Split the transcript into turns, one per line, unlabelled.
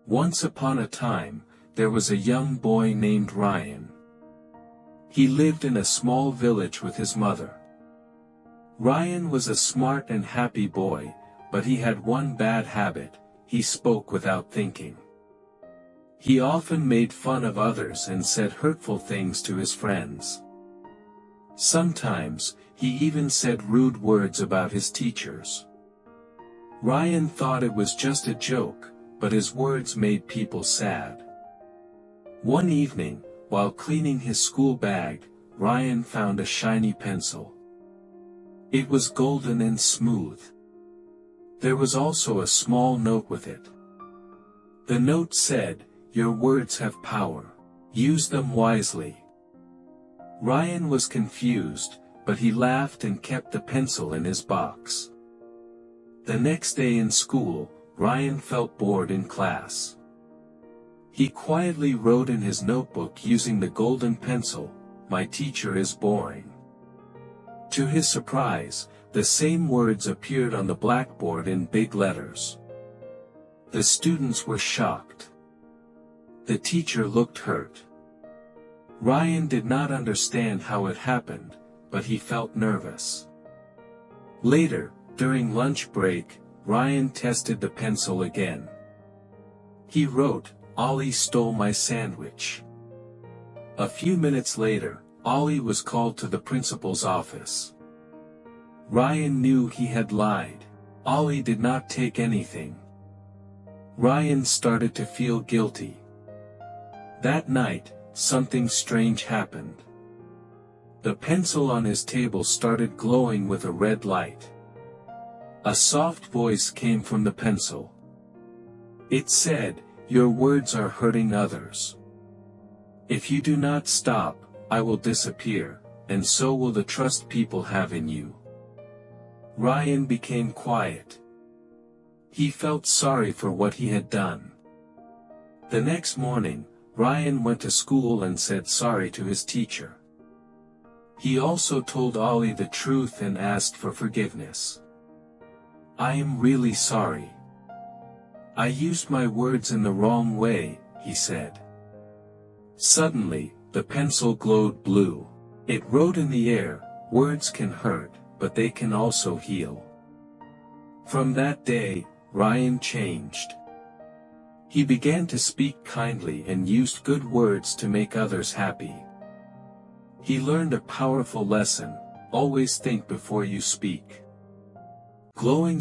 Once upon a time, there was a young boy named Rayan. He lived in a small village with his mother. Rayan was a smart and happy boy, but he had one bad habit: he spoke without thinking. He often made fun of others and said hurtful things to his friends. Sometimes, he even said rude words about his teachers. Rayan thought it was just a joke, but his words made people sad. One evening, while cleaning his school bag, Rayan found a shiny pencil. It was golden and smooth. There was also a small note with it. The note said, "Your words have power. Use them wisely." Rayan was confused, but he laughed and kept the pencil in his box. The next day in school, Rayan felt bored in class. He quietly wrote in his notebook using the golden pencil, "My teacher is boring." To his surprise, the same words appeared on the blackboard in big letters. The students were shocked. The teacher looked hurt. Rayan did not understand how it happened, but he felt nervous. Later, during lunch break, Rayan tested the pencil again. He wrote, "Ollie stole my sandwich." A few minutes later, Ollie was called to the principal's office. Rayan knew he had lied. Ollie did not take anything. Rayan started to feel guilty. That night, something strange happened. The pencil on his table started glowing with a red light. A soft voice came from the pencil. It said, "Your words are hurting others. If you do not stop, I will disappear, and so will the trust people have in you." Rayan became quiet. He felt sorry for what he had done. The next morning, Rayan went to school and said sorry to his teacher. He also told Ollie the truth and asked for forgiveness. "I am really sorry. I used my words in the wrong way," he said. Suddenly, the pencil glowed blue. It wrote in the air, "Words can hurt, but they can also heal." From that day, Rayan changed. He began to speak kindly and used good words to make others happy. He learned a powerful lesson: always think before you speak. Glowing